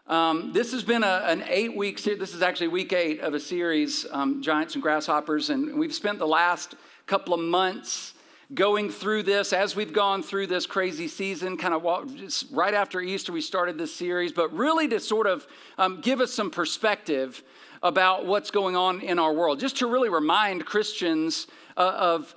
This has been an 8-week series. This is actually week 8 of a series, Giants and Grasshoppers, and we've spent the last couple of months going through this. As we've gone through this crazy season, just right after Easter, we started this series, but really to sort of give us some perspective about what's going on in our world, just to really remind Christians of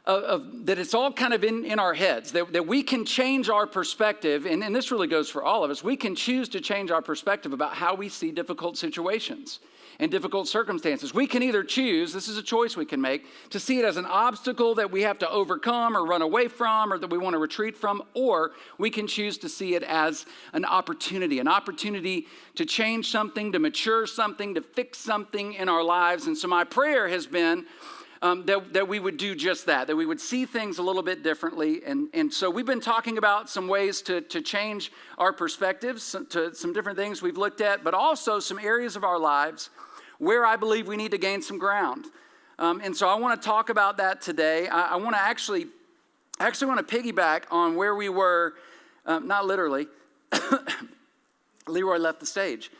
that it's all kind of in our heads, that we can change our perspective, and this really goes for all of us. We can choose to change our perspective about how we see difficult situations and difficult circumstances. We can either choose, this is a choice we can make, to see it as an obstacle that we have to overcome or run away from or that we want to retreat from, or we can choose to see it as an opportunity to change something, to mature something, to fix something in our lives. And so my prayer has been that we would do just that we would see things a little bit differently. And so we've been talking about some ways to change our perspectives, to some different things we've looked at, but also some areas of our lives where I believe we need to gain some ground. And so I want to talk about that today. I want to actually want to piggyback on where we were, not literally. Leroy left the stage.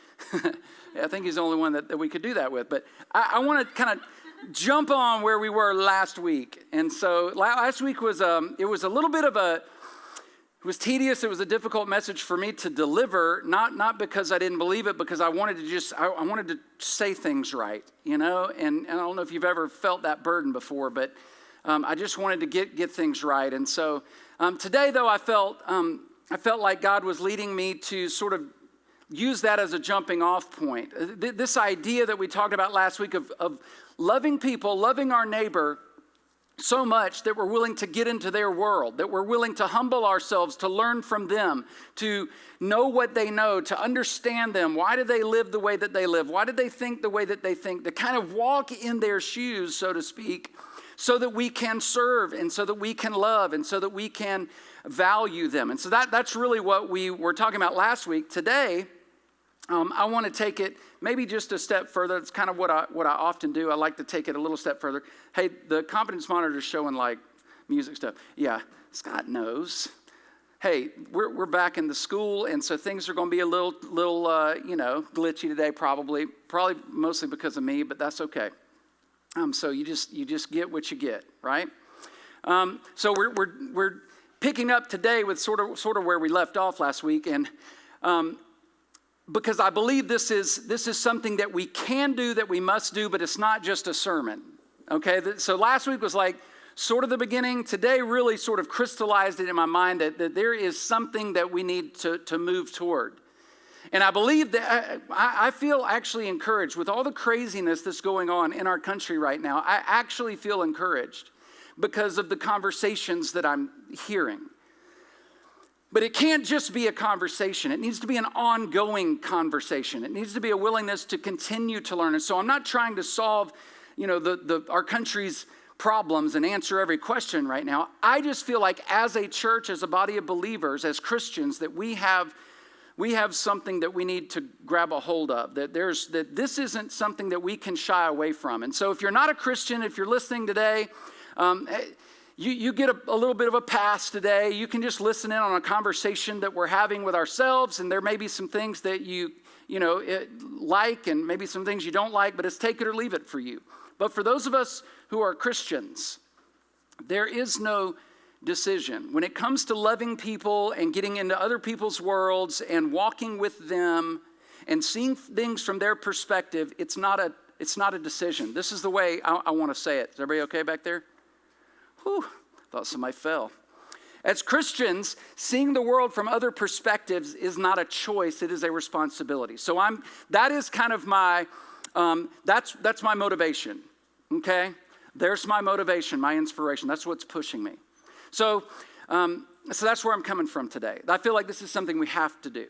I think he's the only one that we could do that with. But I want to kind of jump on where we were last week. And so last week was it was a little bit of it was tedious. It was a difficult message for me to deliver, not because I didn't believe it, because I wanted to say things right, you know. And I don't know if you've ever felt that burden before, but I just wanted to get things right. And so today, though, I felt like God was leading me to sort of use that as a jumping off point. This idea that we talked about last week of loving people, loving our neighbor so much that we're willing to get into their world, that we're willing to humble ourselves, to learn from them, to know what they know, to understand them. Why do they live the way that they live? Why do they think the way that they think? To kind of walk in their shoes, so to speak, so that we can serve and so that we can love and so that we can value them. And so that's really what we were talking about last week. Today, I want to take it maybe just a step further. It's kind of what I often do. I like to take it a little step further. Hey, the confidence monitor is showing like music stuff. Yeah, Scott knows. Hey, we're back in the school, and so things are going to be a little glitchy today, probably mostly because of me, but that's okay. So you just get what you get, right? So we're picking up today with sort of where we left off last week, and because I believe this is something that we can do, that we must do, but it's not just a sermon, okay? So last week was like sort of the beginning. Today really sort of crystallized it in my mind that there is something that we need to move toward. And I believe that I feel actually encouraged with all the craziness that's going on in our country right now. I actually feel encouraged because of the conversations that I'm hearing. But it can't just be a conversation. It needs to be an ongoing conversation. It needs to be a willingness to continue to learn. And so I'm not trying to solve, our country's problems and answer every question right now. I just feel like as a church, as a body of believers, as Christians, that we have something that we need to grab a hold of. That this isn't something that we can shy away from. And so if you're not a Christian, if you're listening today, You get a little bit of a pass today. You can just listen in on a conversation that we're having with ourselves, and there may be some things that you like and maybe some things you don't like, but it's take it or leave it for you. But for those of us who are Christians, there is no decision. When it comes to loving people and getting into other people's worlds and walking with them and seeing things from their perspective, it's not a decision. This is the way I want to say it. Is everybody okay back there? Whew, thought somebody fell. As Christians, seeing the world from other perspectives is not a choice, it is a responsibility. So that is kind of my, that's my motivation, okay? There's my motivation, my inspiration. That's what's pushing me. So that's where I'm coming from today. I feel like this is something we have to do.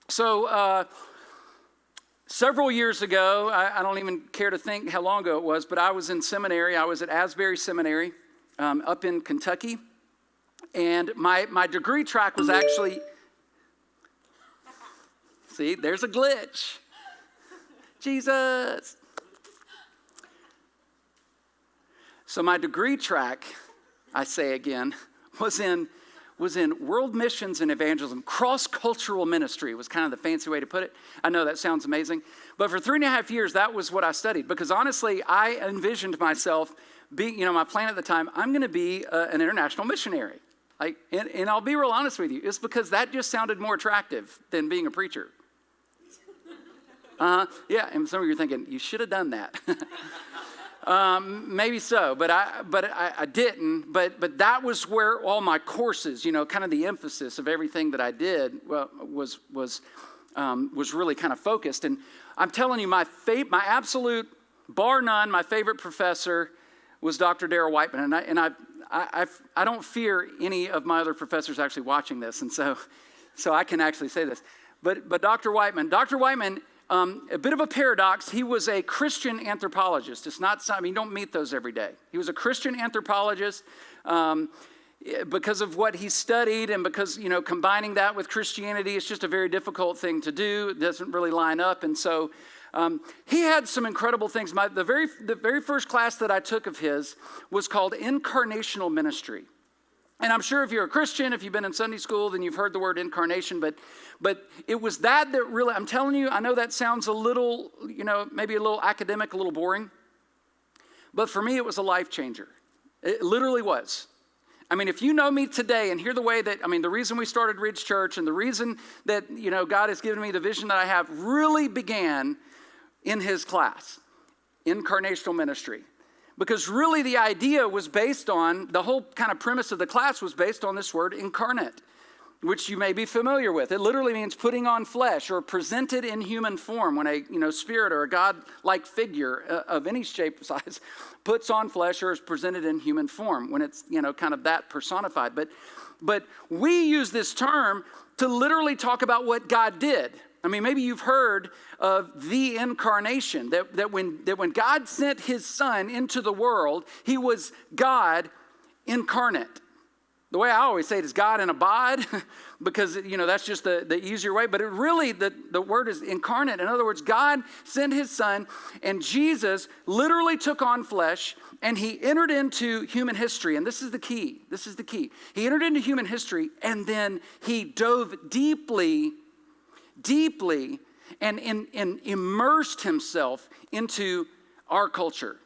So several years ago, I don't even care to think how long ago it was, but I was in seminary. I was at Asbury Seminary. Up in Kentucky, and my degree track was actually, see, there's a glitch. Jesus. So my degree track, I say again, was in was in world missions and evangelism. Cross-cultural ministry was kind of the fancy way to put it. I know that sounds amazing. But for 3.5 years, that was what I studied. Because honestly, I envisioned myself being, my plan at the time, I'm going to be an international missionary. And I'll be real honest with you. It's because that just sounded more attractive than being a preacher. Yeah, and some of you are thinking, you should have done that. Maybe so, but I didn't. But that was where all my courses, kind of the emphasis of everything that I did was really kind of focused. And I'm telling you, my absolute, bar none, my favorite professor was Dr. Darrell Whiteman, and I don't fear any of my other professors actually watching this, and so I can actually say this. But Dr. Whiteman, a bit of a paradox. He was a Christian anthropologist. It's not, you don't meet those every day. He was a Christian anthropologist because of what he studied and because, combining that with Christianity, it's just a very difficult thing to do. It doesn't really line up. And so he had some incredible things. The very first class that I took of his was called Incarnational Ministry. And I'm sure if you're a Christian, if you've been in Sunday school, then you've heard the word incarnation. But it was that really, I'm telling you, I know that sounds a little, maybe a little academic, a little boring. But for me, it was a life changer. It literally was. I mean, if you know me today and hear the way that, the reason we started Ridge Church and the reason that, God has given me the vision that I have really began in his class, Incarnational Ministry. Because really the idea was based on, the whole kind of premise of the class was based on this word incarnate, which you may be familiar with. It literally means putting on flesh or presented in human form when a spirit or a God-like figure of any shape or size puts on flesh or is presented in human form when it's, kind of that personified. But we use this term to literally talk about what God did. Maybe you've heard of the incarnation, that when God sent his son into the world, he was God incarnate. The way I always say it is God in a bod, because, that's just the easier way. But it really, the word is incarnate. In other words, God sent his son, and Jesus literally took on flesh, and he entered into human history. And this is the key. He entered into human history, and then he dove deeply and immersed himself into our culture,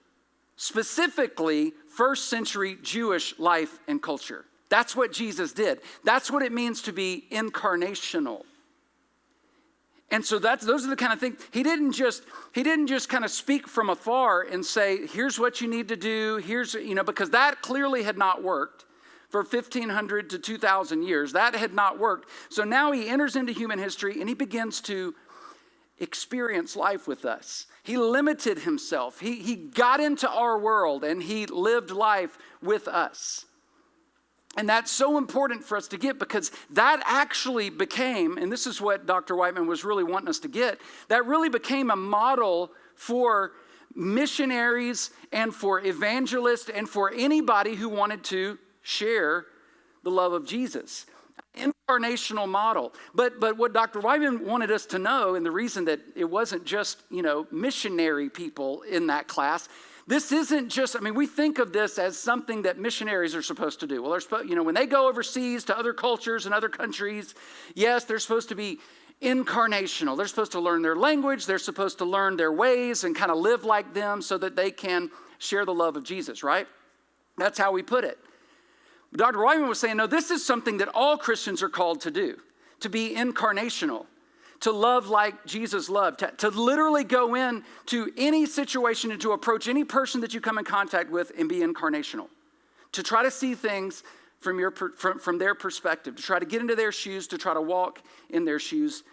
specifically first century Jewish life and culture. That's what Jesus did. That's what it means to be incarnational. And so those are the kind of things. He didn't just kind of speak from afar and say, here's what you need to do, because that clearly had not worked. For 1,500 to 2,000 years. That had not worked. So now he enters into human history and he begins to experience life with us. He limited himself. He got into our world and he lived life with us. And that's so important for us to get, because that actually became, and this is what Dr. Whiteman was really wanting us to get, that really became a model for missionaries and for evangelists and for anybody who wanted to share the love of Jesus. Incarnational model. But what Dr. Whiteman wanted us to know, and the reason that it wasn't just, missionary people in that class, this isn't just, we think of this as something that missionaries are supposed to do. Well, when they go overseas to other cultures and other countries, yes, they're supposed to be incarnational. They're supposed to learn their language. They're supposed to learn their ways and kind of live like them so that they can share the love of Jesus, right? That's how we put it. Dr. Whiteman was saying, no, this is something that all Christians are called to do, to be incarnational, to love like Jesus loved, to literally go into any situation and to approach any person that you come in contact with and be incarnational, to try to see things from their perspective, to try to get into their shoes, to try to walk in their shoes.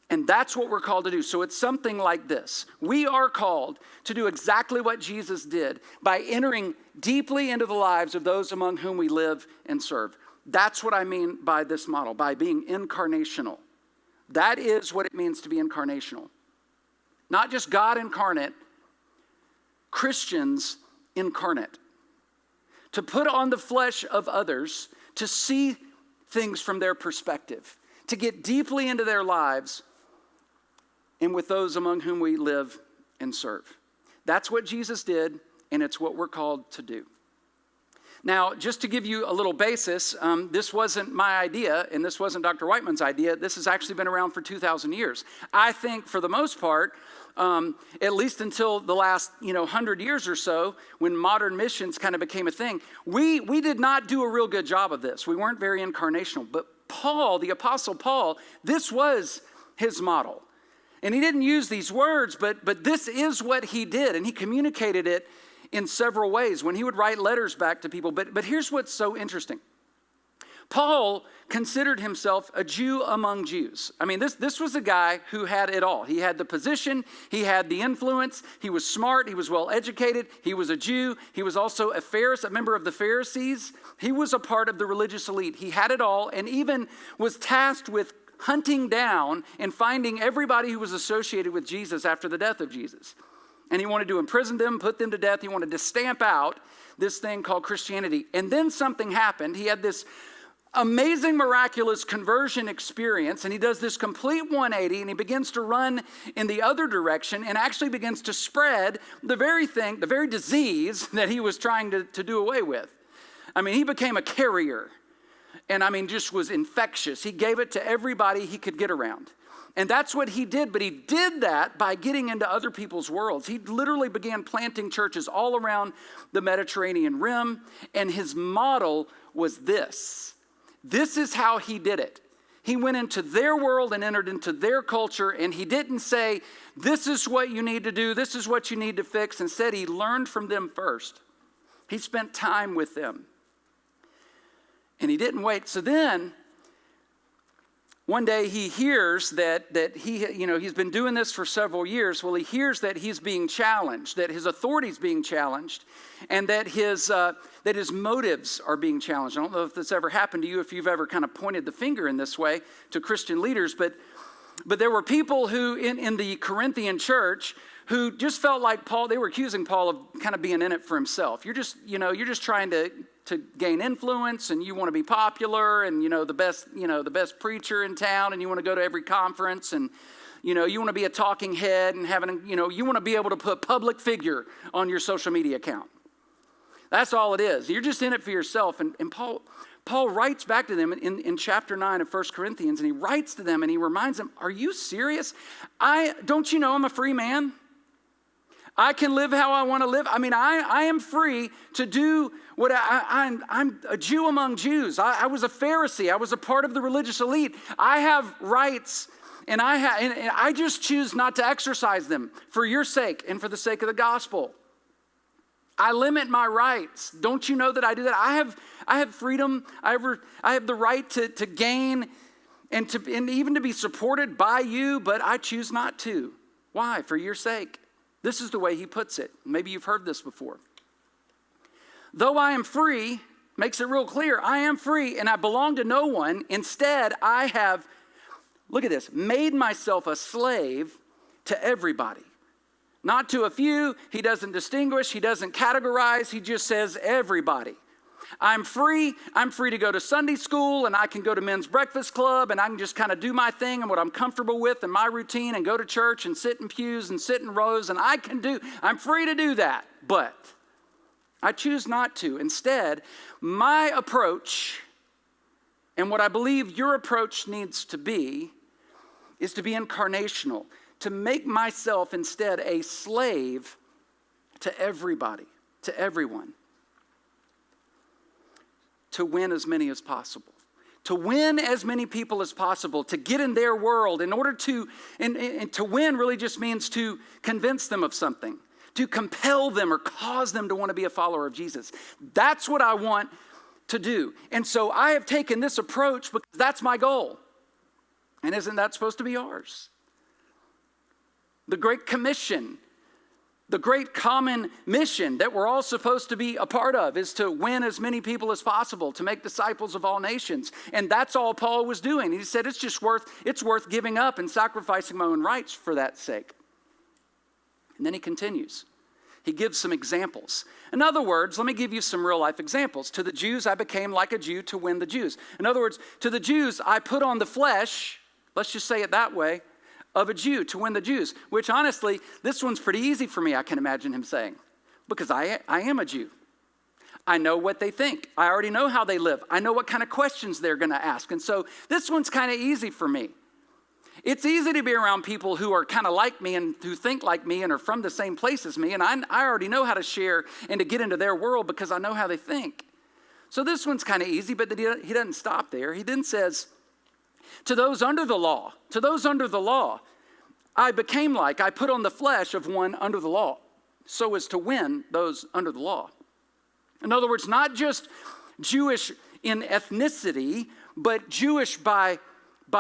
And that's what we're called to do. So it's something like this. We are called to do exactly what Jesus did by entering deeply into the lives of those among whom we live and serve. That's what I mean by this model, by being incarnational. That is what it means to be incarnational. Not just God incarnate, Christians incarnate. To put on the flesh of others, to see things from their perspective, to get deeply into their lives and with those among whom we live and serve. That's what Jesus did, and it's what we're called to do. Now, just to give you a little basis, this wasn't my idea, and this wasn't Dr. Whiteman's idea. This has actually been around for 2,000 years. I think, for the most part, at least until the last 100 years or so, when modern missions kind of became a thing, we did not do a real good job of this. We weren't very incarnational. But Paul, the Apostle Paul, this was his model. And he didn't use these words, but this is what he did, and he communicated it in several ways when he would write letters back to people. But here's what's so interesting. Paul considered himself a Jew among Jews. I mean, this was a guy who had it all. He had the position, he had the influence, he was smart, he was well educated, he was a Jew, he was also a Pharisee, a member of the Pharisees. He was a part of the religious elite. He had it all, and even was tasked with hunting down and finding everybody who was associated with Jesus after the death of Jesus. And he wanted to imprison them, put them to death. He wanted to stamp out this thing called Christianity. And then something happened. He had this amazing, miraculous conversion experience, and he does this complete 180, and he begins to run in the other direction and actually begins to spread the very thing, the very disease that he was trying to do away with. I mean, he became a carrier, and just was infectious. He gave it to everybody he could get around. And that's what he did, but he did that by getting into other people's worlds. He literally began planting churches all around the Mediterranean rim, and his model was this. This is how he did it. He went into their world and entered into their culture, and he didn't say, this is what you need to do, this is what you need to fix. Instead, he learned from them first. He spent time with them. And he didn't wait. So then, one day he hears that he's been doing this for several years. Well, he hears that he's being challenged, that his authority's being challenged, and that his motives are being challenged. I don't know if this ever happened to you, if you've ever kind of pointed the finger in this way to Christian leaders, but there were people who in the Corinthian church who just felt like Paul, they were accusing Paul of kind of being in it for himself. You're just trying to gain influence, and you want to be popular, and the best preacher in town, and you want to go to every conference, and you want to be a talking head, and you want to be able to put public figure on your social media account. That's all it is. You're just in it for yourself. And Paul writes back to them in chapter 9 of 1 Corinthians, and he writes to them and he reminds them, are you serious? Don't you know I'm a free man? I can live how I want to live. I am free to do what I'm a Jew among Jews. I was a Pharisee. I was a part of the religious elite. I have rights, and I just choose not to exercise them for your sake and for the sake of the gospel. I limit my rights. Don't you know that I do that? I have freedom. I have the right to gain and even to be supported by you, but I choose not to. Why? For your sake. This is the way he puts it. Maybe you've heard this before. Though I am free, makes it real clear, I am free and I belong to no one. Instead, I have, look at this, made myself a slave to everybody. Not to a few. He doesn't distinguish. He doesn't categorize. He just says everybody. I'm free. I'm free to go to Sunday school, and I can go to men's breakfast club, and I can just kind of do my thing and what I'm comfortable with and my routine, and go to church and sit in pews and sit in rows, and I'm free to do that. But I choose not to. Instead, my approach, and what I believe your approach needs to be, is to be incarnational, to make myself instead a slave to everybody, to everyone. To win as many as possible. To win as many people as possible, to get in their world in order to, and to win really just means to convince them of something, to compel them or cause them to want to be a follower of Jesus. That's what I want to do. And so I have taken this approach because that's my goal. And isn't that supposed to be ours? The Great Commission, the great common mission that we're all supposed to be a part of is to win as many people as possible, to make disciples of all nations. And that's all Paul was doing. He said it's worth giving up and sacrificing my own rights for that sake. And then he continues. He gives some examples. In other words, let me give you some real life examples. To the Jews, I became like a Jew to win the Jews. In other words, to the Jews, I put on the flesh, let's just say it that way, of a Jew to win the Jews, which honestly, this one's pretty easy for me, I can imagine him saying, because I am a Jew. I know what they think. I already know how they live. I know what kind of questions they're going to ask. And so this one's kind of easy for me. It's easy to be around people who are kind of like me and who think like me and are from the same place as me. And I already know how to share and to get into their world because I know how they think. So this one's kind of easy, but he doesn't stop there. He then says, to those under the law, I became like, I put on the flesh of one under the law, so as to win those under the law. In other words, not just Jewish in ethnicity, but Jewish by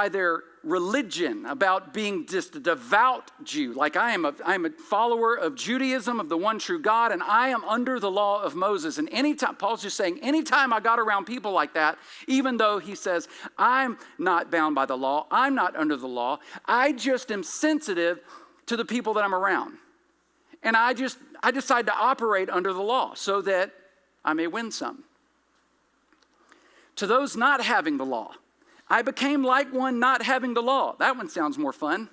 their religion, about being just a devout Jew. Like I am a follower of Judaism, of the one true God, and I am under the law of Moses. And anytime, Paul's just saying, anytime I got around people like that, even though he says, I'm not bound by the law, I'm not under the law, I just am sensitive to the people that I'm around. And I decide to operate under the law so that I may win some. To those not having the law, I became like one not having the law. That one sounds more fun.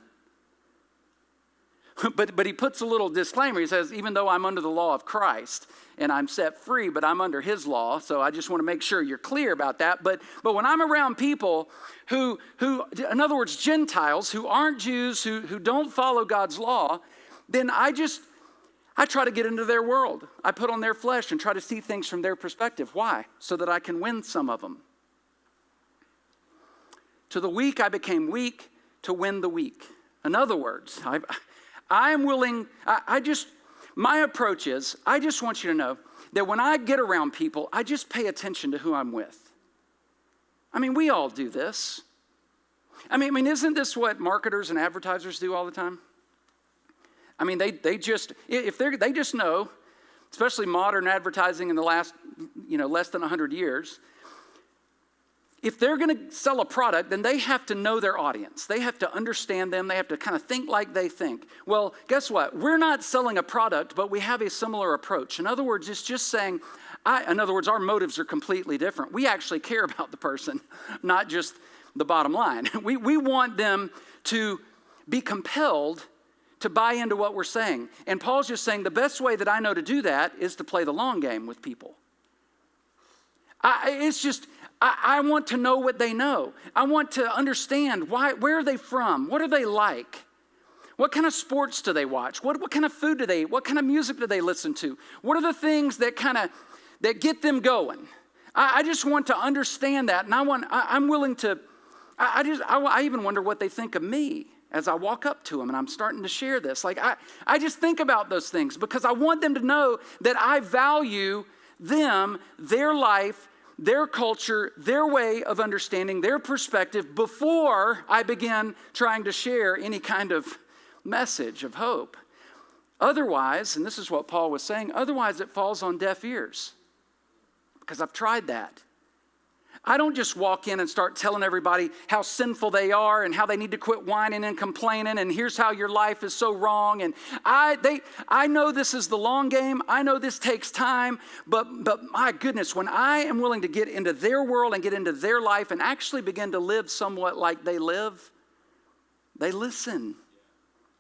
But he puts a little disclaimer. He says, even though I'm under the law of Christ and I'm set free, but I'm under his law. So I just want to make sure you're clear about that. But when I'm around people who, in other words, Gentiles who aren't Jews, who don't follow God's law, then I try to get into their world. I put on their flesh and try to see things from their perspective. Why? So that I can win some of them. To the weak, I became weak to win the weak. In other words, I am willing, my approach is, I just want you to know that when I get around people, I just pay attention to who I'm with. I mean, we all do this. I mean, isn't this what marketers and advertisers do all the time? I mean, they just know, especially modern advertising in the last, less than 100 years, if they're going to sell a product, then they have to know their audience. They have to understand them. They have to kind of think like they think. Well, guess what? We're not selling a product, but we have a similar approach. In other words, it's just saying, our motives are completely different. We actually care about the person, not just the bottom line. We want them to be compelled to buy into what we're saying. And Paul's just saying the best way that I know to do that is to play the long game with people. I want to know what they know. I want to understand where are they from? What are they like? What kind of sports do they watch? What kind of food do they eat? What kind of music do they listen to? What are the things that that get them going? I just want to understand that, and I'm willing to. I even wonder what they think of me as I walk up to them and I'm starting to share this. Like I just think about those things because I want them to know that I value them, their life, their culture, their way of understanding, their perspective before I begin trying to share any kind of message of hope. Otherwise, and this is what Paul was saying, otherwise it falls on deaf ears because I've tried that. I don't just walk in and start telling everybody how sinful they are and how they need to quit whining and complaining and here's how your life is so wrong. And I know this is the long game. I know this takes time. But my goodness, when I am willing to get into their world and get into their life and actually begin to live somewhat like they live, they listen.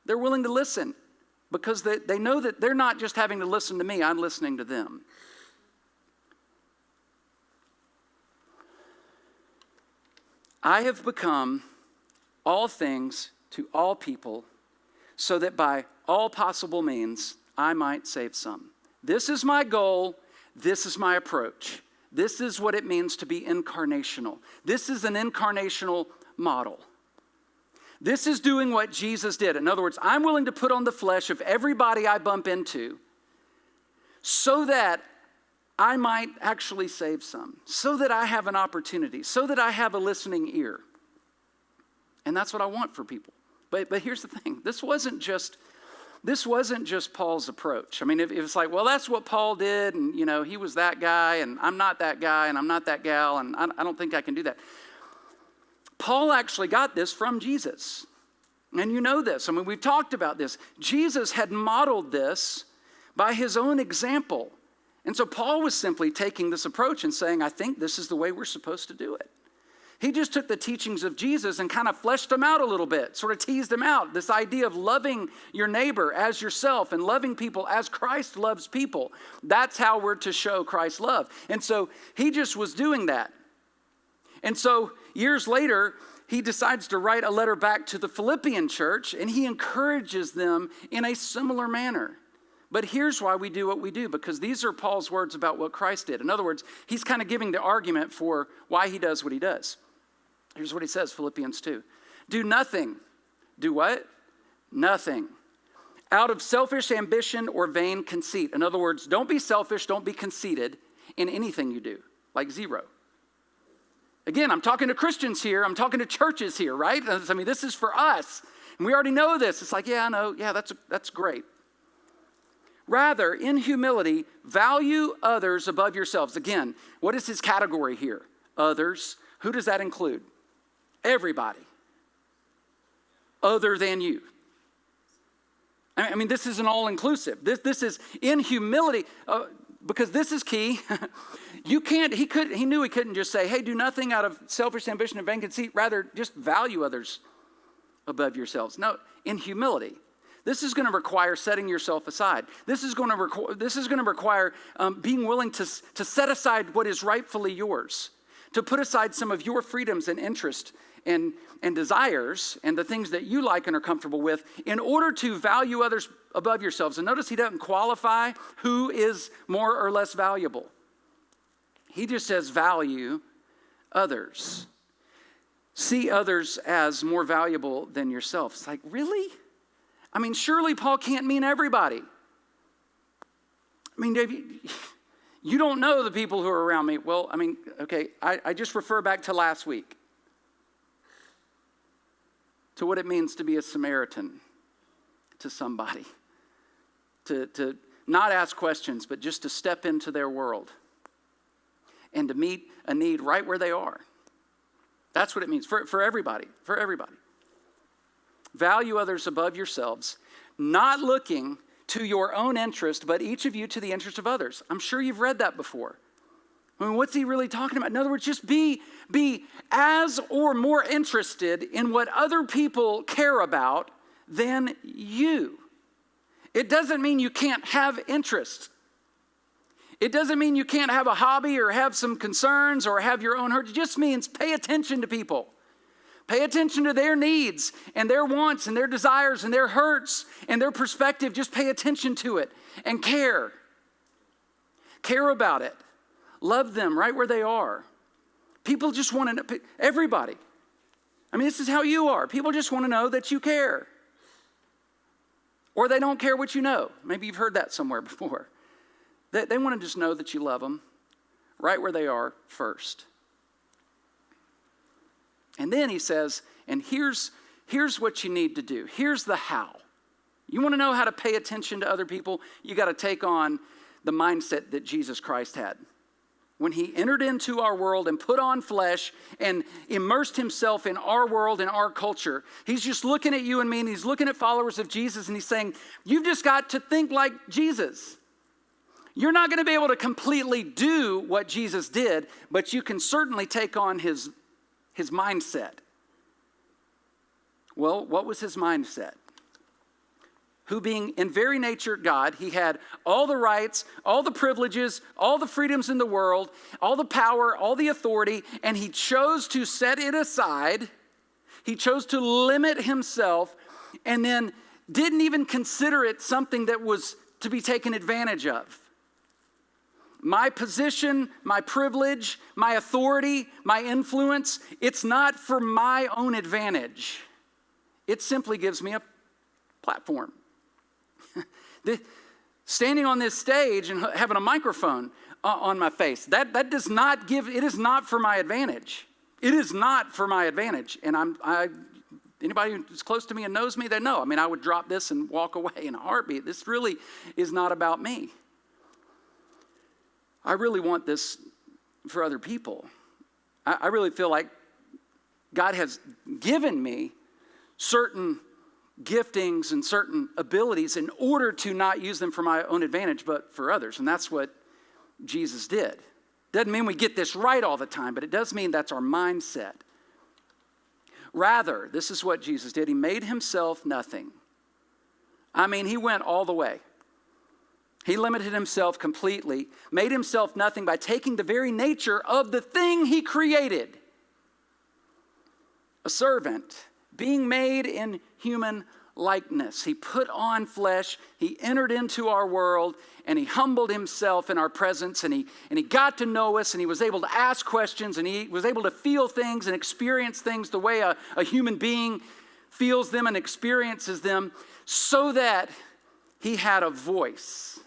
They're willing to listen because they know that they're not just having to listen to me. I'm listening to them. I have become all things to all people so that by all possible means I might save some. This is my goal. This is my approach. This is what it means to be incarnational. This is an incarnational model. This is doing what Jesus did. In other words, I'm willing to put on the flesh of everybody I bump into so that I might actually save some, so that I have an opportunity, so that I have a listening ear. And that's what I want for people. But here's the thing. This wasn't just Paul's approach. I mean, if it's like, well, that's what Paul did, and, he was that guy, and I'm not that guy, and I'm not that gal, and I don't think I can do that. Paul actually got this from Jesus. And you know this. I mean, we've talked about this. Jesus had modeled this by his own example. And so Paul was simply taking this approach and saying, I think this is the way we're supposed to do it. He just took the teachings of Jesus and kind of fleshed them out a little bit, sort of teased them out. This idea of loving your neighbor as yourself and loving people as Christ loves people. That's how we're to show Christ's love. And so he just was doing that. And so years later, he decides to write a letter back to the Philippian church, and he encourages them in a similar manner. But here's why we do what we do, because these are Paul's words about what Christ did. In other words, he's kind of giving the argument for why he does what he does. Here's what he says, Philippians 2. Do nothing. Do what? Nothing. Out of selfish ambition or vain conceit. In other words, don't be selfish, don't be conceited in anything you do. Like zero. Again, I'm talking to Christians here. I'm talking to churches here, right? I mean, this is for us. And we already know this. It's like, yeah, I know. Yeah, that's great. Rather, in humility, value others above yourselves. Again, what is his category here? Others. Who does that include? Everybody. Other than you. I mean, this is an all-inclusive. This is in humility, because this is key. He knew he couldn't just say, hey, do nothing out of selfish ambition and vain conceit. Rather, just value others above yourselves. No, in humility. This is going to require setting yourself aside. This is going to require being willing to set aside what is rightfully yours, to put aside some of your freedoms and interests and desires and the things that you like and are comfortable with in order to value others above yourselves. And notice he doesn't qualify who is more or less valuable. He just says value others. See others as more valuable than yourself. It's like, really? I mean, surely Paul can't mean everybody. I mean, Dave, you don't know the people who are around me. Well, I mean, okay, I just refer back to last week, to what it means to be a Samaritan to somebody, to not ask questions, but just to step into their world and to meet a need right where they are. That's what it means for everybody, Value others above yourselves, not looking to your own interest, but each of you to the interest of others. I'm sure you've read that before. I mean, what's he really talking about? In other words, just be as or more interested in what other people care about than you. It doesn't mean you can't have interests. It doesn't mean you can't have a hobby or have some concerns or have your own hurt. It just means pay attention to people. Pay attention to their needs and their wants and their desires and their hurts and their perspective. Just pay attention to it and care. Care about it. Love them right where they are. People just want to know, everybody. I mean, this is how you are. People just want to know that you care. Or they don't care what you know. Maybe you've heard that somewhere before. They want to just know that you love them right where they are first. And then he says, and here's what you need to do. Here's the how. You want to know how to pay attention to other people? You got to take on the mindset that Jesus Christ had. When he entered into our world and put on flesh and immersed himself in our world and our culture, he's just looking at you and me, and he's looking at followers of Jesus, and he's saying, you've just got to think like Jesus. You're not going to be able to completely do what Jesus did, but you can certainly take on his mindset. Well, what was his mindset? Who being in very nature God, he had all the rights, all the privileges, all the freedoms in the world, all the power, all the authority, and he chose to set it aside. He chose to limit himself and then didn't even consider it something that was to be taken advantage of. My position, my privilege, my authority, my influence, it's not for my own advantage. It simply gives me a platform. Standing on this stage and having a microphone on my face, that does not give, it is not for my advantage. It is not for my advantage. And anybody who's close to me and knows me, they know. I mean, I would drop this and walk away in a heartbeat. This really is not about me. I really want this for other people. I really feel like God has given me certain giftings and certain abilities in order to not use them for my own advantage, but for others. And that's what Jesus did. Doesn't mean we get this right all the time, but it does mean that's our mindset. Rather, this is what Jesus did. He made himself nothing. I mean, he went all the way. He limited himself completely, made himself nothing by taking the very nature of the thing he created. A servant, being made in human likeness. He put on flesh, he entered into our world, and he humbled himself in our presence, and he got to know us, and he was able to ask questions, and he was able to feel things and experience things the way a human being feels them and experiences them, so that he had a voice.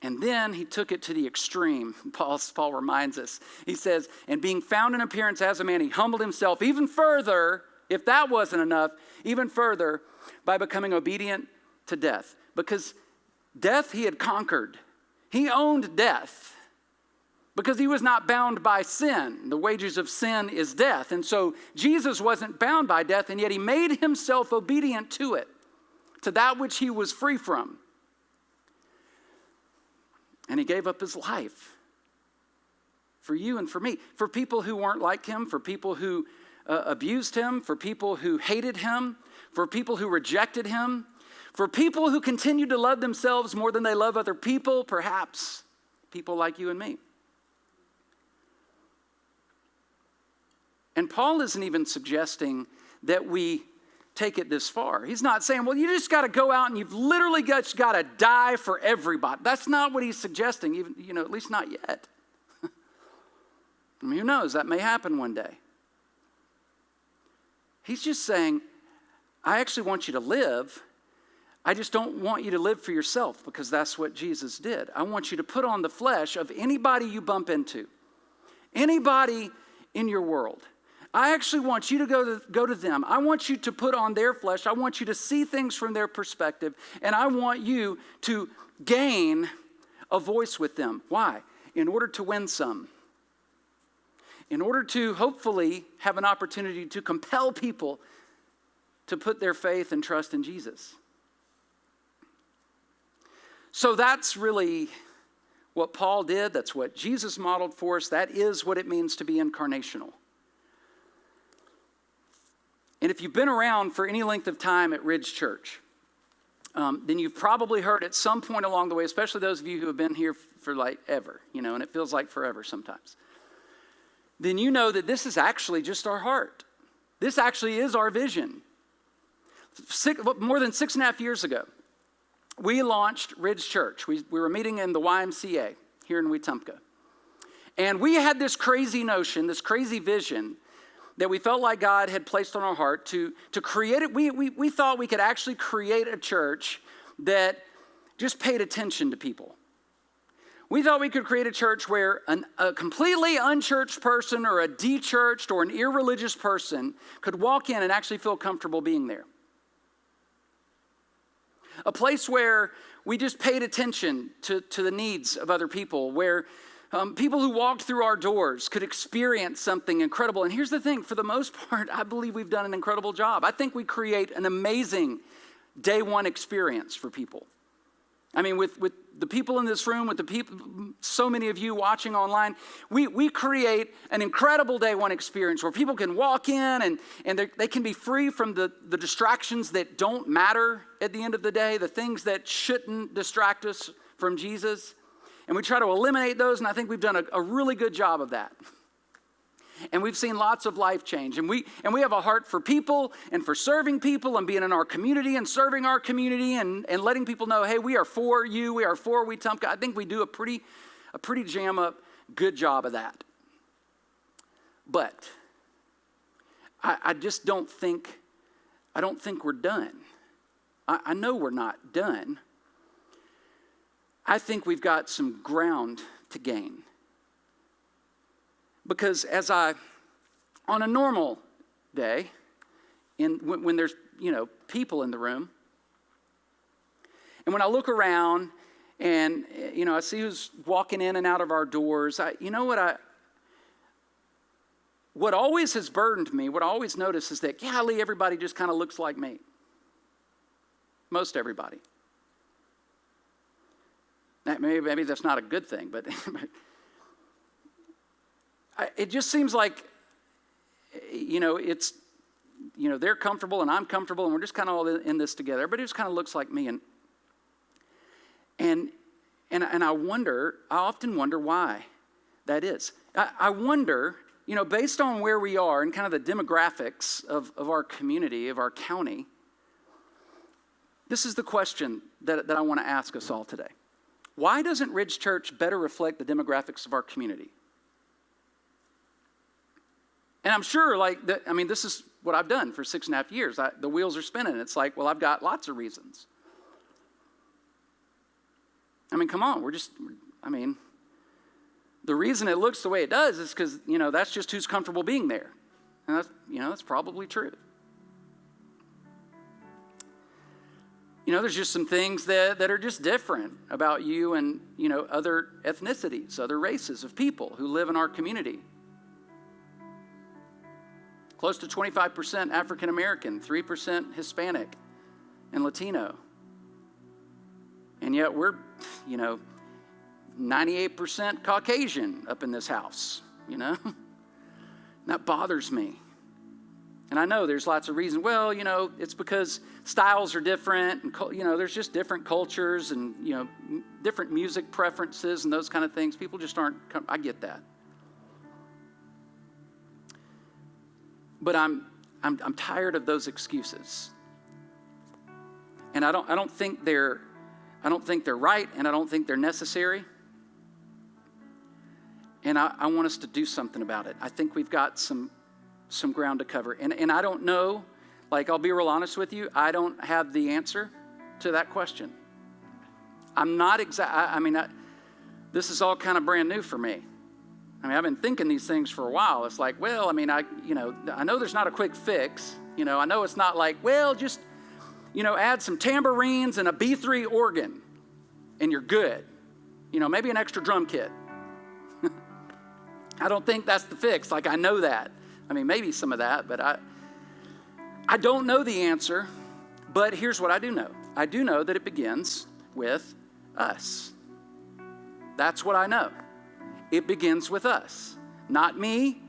And then he took it to the extreme. Paul reminds us. He says, and being found in appearance as a man, he humbled himself even further, if that wasn't enough, even further by becoming obedient to death. Because death he had conquered. He owned death because he was not bound by sin. The wages of sin is death. And so Jesus wasn't bound by death, and yet he made himself obedient to it, to that which he was free from. And he gave up his life for you and for me, for people who weren't like him, for people who abused him, for people who hated him, for people who rejected him, for people who continued to love themselves more than they love other people, perhaps people like you and me. And Paul isn't even suggesting that we take it this far. He's not saying, well, you just got to go out and you've literally just got to die for everybody. That's not what he's suggesting, even, at least not yet. I mean, who knows? That may happen one day. He's just saying, I actually want you to live. I just don't want you to live for yourself, because that's what Jesus did. I want you to put on the flesh of anybody you bump into, anybody in your world. I actually want you to go to them. I want you to put on their flesh. I want you to see things from their perspective. And I want you to gain a voice with them. Why? In order to win some. In order to hopefully have an opportunity to compel people to put their faith and trust in Jesus. So that's really what Paul did. That's what Jesus modeled for us. That is what it means to be incarnational. And if you've been around for any length of time at Ridge Church, then you've probably heard at some point along the way, especially those of you who have been here for like ever, and it feels like forever sometimes, then you know that this is actually just our heart. This actually is our vision. More than 6.5 years ago, we launched Ridge Church. We were meeting in the YMCA here in Wetumpka. And we had this crazy notion, this crazy vision that we felt like God had placed on our heart to create it. We thought we could actually create a church that just paid attention to people. We thought we could create a church where a completely unchurched person or a de-churched or an irreligious person could walk in and actually feel comfortable being there. A place where we just paid attention to the needs of other people, where people who walked through our doors could experience something incredible. And here's the thing, for the most part, I believe we've done an incredible job. I think we create an amazing day one experience for people. I mean, with the people in this room, with the people, so many of you watching online, we create an incredible day one experience where people can walk in and they can be free from the distractions that don't matter at the end of the day, the things that shouldn't distract us from Jesus. And we try to eliminate those, and I think we've done a really good job of that. And we've seen lots of life change. And we have a heart for people and for serving people and being in our community and serving our community and letting people know, hey, we are for you, we are for Wetumpka. I think we do a pretty jam up good job of that. But I just don't think we're done. I know we're not done. I think we've got some ground to gain. Because on a normal day, when there's, people in the room, and when I look around and, I see who's walking in and out of our doors, what always has burdened me, what I always notice is that, golly, everybody just kind of looks like me. Most everybody. Maybe that's not a good thing, but it just seems like it's, they're comfortable and I'm comfortable and we're just kind of all in this together. Everybody just kind of looks like me. And I often wonder why that is. I wonder, based on where we are and kind of the demographics of our community, of our county, this is the question that I want to ask us all today. Why doesn't Ridge Church better reflect the demographics of our community? And I'm sure, this is what I've done for 6.5 years. The wheels are spinning. It's like, well, I've got lots of reasons. Come on, the reason it looks the way it does is because, that's just who's comfortable being there. And that's probably true. There's just some things that are just different about you and, other ethnicities, other races of people who live in our community. Close to 25% African American, 3% Hispanic and Latino. And yet we're, 98% Caucasian up in this house, That bothers me. And I know there's lots of reasons. Well, it's because styles are different and, there's just different cultures and, different music preferences and those kind of things. People just aren't, I get that. But I'm tired of those excuses. And I don't think they're right, and I don't think they're necessary. And I want us to do something about it. I think we've got some ground to cover. And I don't know, I'll be real honest with you, I don't have the answer to that question. I'm not this is all kind of brand new for me. I've been thinking these things for a while. It's like, well, I know there's not a quick fix. I know it's not like, well, just, add some tambourines and a B3 organ and you're good. Maybe an extra drum kit. I don't think that's the fix. I know that. Maybe some of that, but I don't know the answer. But here's what I do know. I do know that it begins with us. That's what I know. It begins with us, not me.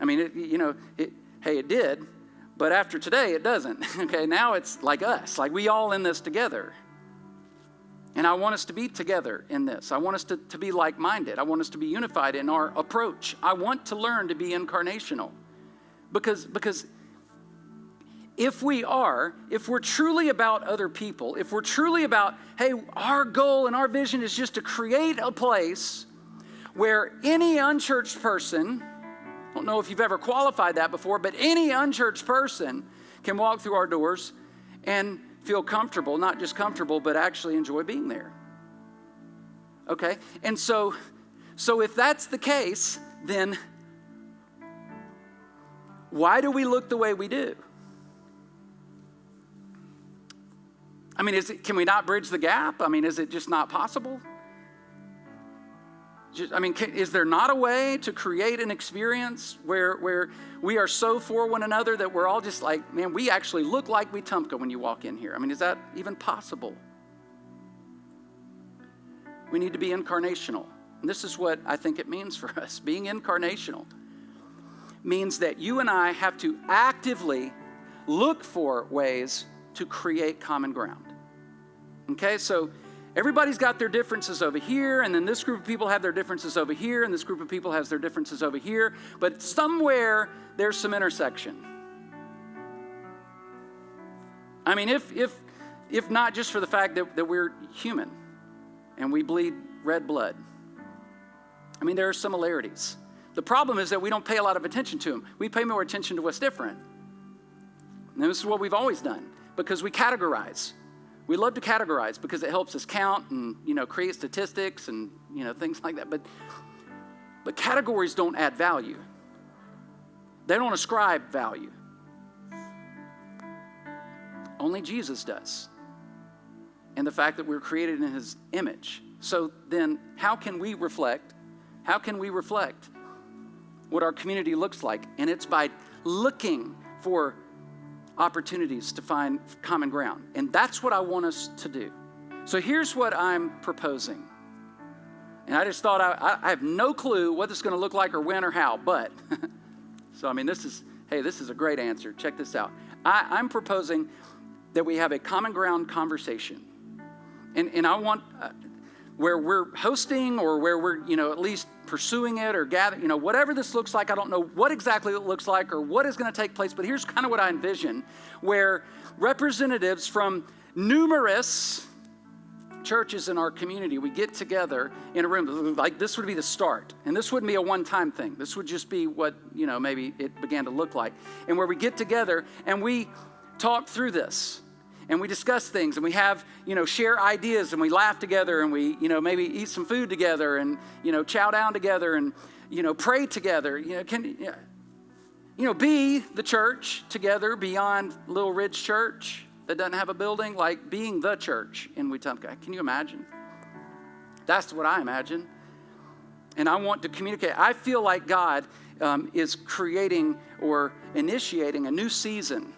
It did, but after today, it doesn't. Okay, now it's like us, like we all in this together. And I want us to be together in this. I want us to be like-minded. I want us to be unified in our approach. I want to learn to be incarnational. Because if we're truly about other people, if we're truly about, hey, our goal and our vision is just to create a place where any unchurched person, I don't know if you've ever qualified that before, but any unchurched person can walk through our doors and feel comfortable, not just comfortable, but actually enjoy being there. Okay? And so if that's the case, then why do we look the way we do? Can we not bridge the gap? Is it just not possible? Is there not a way to create an experience where we are so for one another that we're all just like, man, we actually look like Wetumpka when you walk in here? Is that even possible? We need to be incarnational. And this is what I think it means for us. Being incarnational means that you and I have to actively look for ways to create common ground. Okay, so everybody's got their differences over here, and then this group of people have their differences over here, and this group of people has their differences over here, but somewhere there's some intersection. If not just for the fact that we're human and we bleed red blood. There are similarities. The problem is that we don't pay a lot of attention to them. We pay more attention to what's different. And this is what we've always done, because we categorize. We love to categorize because it helps us count and, create statistics and, things like that. But categories don't add value. They don't ascribe value. Only Jesus does. And the fact that we're created in his image. So then how can we reflect what our community looks like? And it's by looking for opportunities to find common ground. And that's what I want us to do. So here's what I'm proposing. And I just thought I have no clue what this is going to look like or when or how, but, so this Hey, this is a great answer. Check this out. I'm proposing that we have a common ground conversation. And I want, where we're hosting or where we're, at least pursuing it or gathering, whatever this looks like. I don't know what exactly it looks like or what is going to take place, but here's kind of what I envision, where representatives from numerous churches in our community, we get together in a room. Like, this would be the start. And this wouldn't be a one-time thing. This would just be what, maybe it began to look like. And where we get together and we talk through this. And we discuss things, and we have, share ideas, and we laugh together, and we, maybe eat some food together, and, chow down together, and, pray together. Be the church together beyond Little Ridge Church that doesn't have a building, like being the church in Wetumpka. Can you imagine? That's what I imagine. And I want to communicate. I feel like God is creating or initiating a new season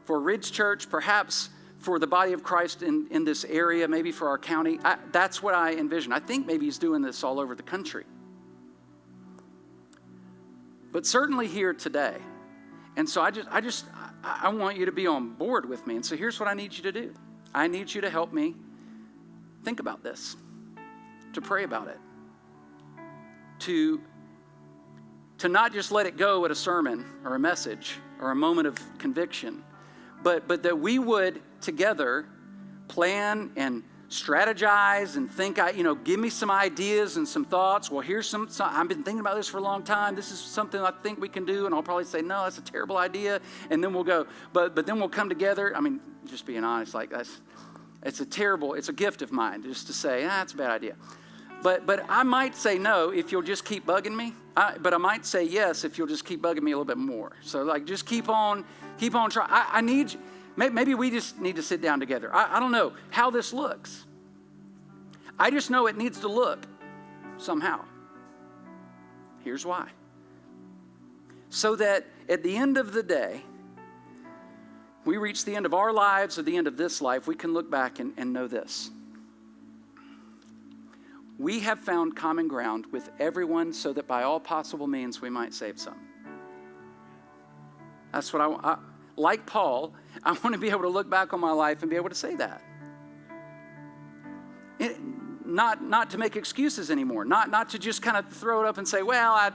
for Ridge Church, perhaps for the body of Christ in this area, maybe for our county. That's what I envision. I think maybe he's doing this all over the country. But certainly here today. And so I want you to be on board with me. And so here's what I need you to do. I need you to help me think about this, to pray about it, to not just let it go at a sermon or a message or a moment of conviction, but that we would together plan and strategize and think, give me some ideas and some thoughts. Well, here's some, I've been thinking about this for a long time. This is something I think we can do. And I'll probably say, no, that's a terrible idea. And then we'll go, but then we'll come together. I mean, just being honest, it's a gift of mine just to say, that's a bad idea. But I might say no if you'll just keep bugging me. But I might say yes if you'll just keep bugging me a little bit more. So just keep on trying. I need you. Maybe we just need to sit down together. I don't know how this looks. I just know it needs to look somehow. Here's why. So that at the end of the day, we reach the end of our lives or the end of this life, we can look back and know this. We have found common ground with everyone so that by all possible means we might save some. That's what I like Paul, I want to be able to look back on my life and be able to say that. Not to make excuses anymore. Not to just kind of throw it up and say, well,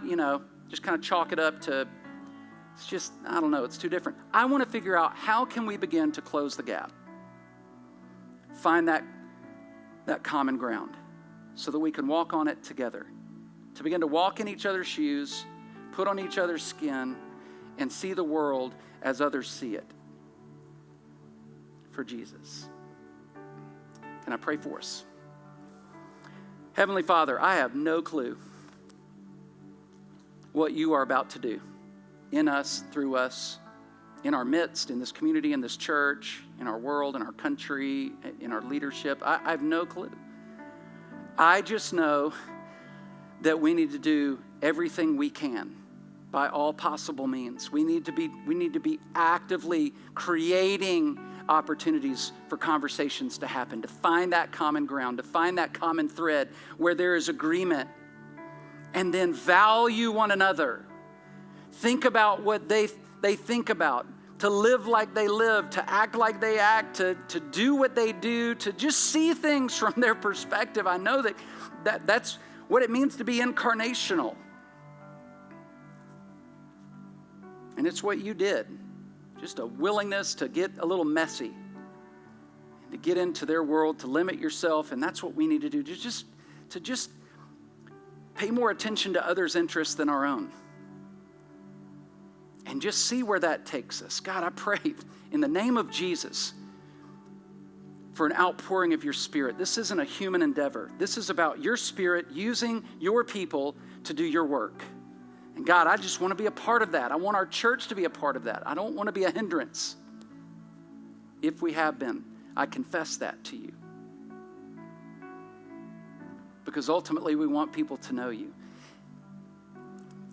just kind of chalk it up to, it's just, I don't know, it's too different. I want to figure out how can we begin to close the gap. Find that common ground so that we can walk on it together. To begin to walk in each other's shoes, put on each other's skin, and see the world as others see it for Jesus. Can I pray for us? Heavenly Father, I have no clue what you are about to do in us, through us, in our midst, in this community, in this church, in our world, in our country, in our leadership. I have no clue. I just know that we need to do everything we can by all possible means. We need to be actively creating opportunities for conversations to happen, to find that common ground, to find that common thread where there is agreement, and then value one another. Think about what they think about, to live like they live, to act like they act, to do what they do, to just see things from their perspective. I know that's what it means to be incarnational. And it's what you did. Just a willingness to get a little messy, to get into their world, to limit yourself. And that's what we need to do, to just pay more attention to others' interests than our own. And just see where that takes us. God, I pray in the name of Jesus for an outpouring of your Spirit. This isn't a human endeavor. This is about your Spirit using your people to do your work. And God, I just want to be a part of that. I want our church to be a part of that. I don't want to be a hindrance. If we have been, I confess that to you. Because ultimately we want people to know you.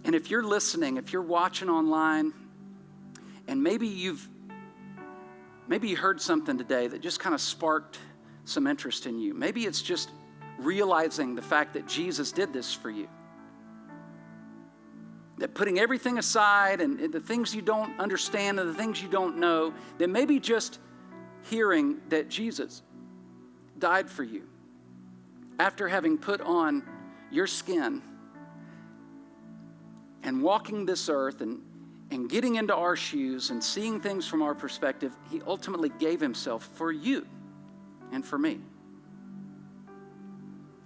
And if you're listening, if you're watching online, and maybe you heard something today that just kind of sparked some interest in you. Maybe it's just realizing the fact that Jesus did this for you. that putting everything aside and the things you don't understand and the things you don't know, that maybe just hearing that Jesus died for you after having put on your skin and walking this earth and getting into our shoes and seeing things from our perspective, he ultimately gave himself for you and for me.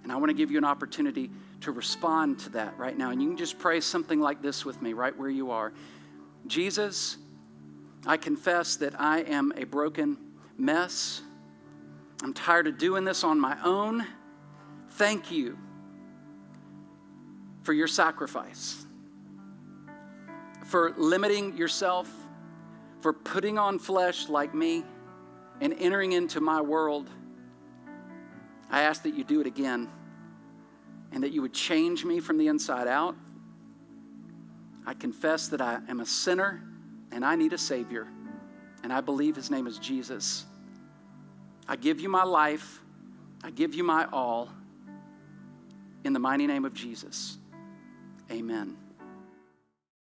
And I want to give you an opportunity to respond to that right now. And you can just pray something like this with me right where you are. Jesus, I confess that I am a broken mess. I'm tired of doing this on my own. Thank you for your sacrifice, for limiting yourself, for putting on flesh like me and entering into my world. I ask that you do it again and that you would change me from the inside out. I confess that I am a sinner and I need a Savior, and I believe his name is Jesus. I give you my life. I give you my all. In the mighty name of Jesus, amen.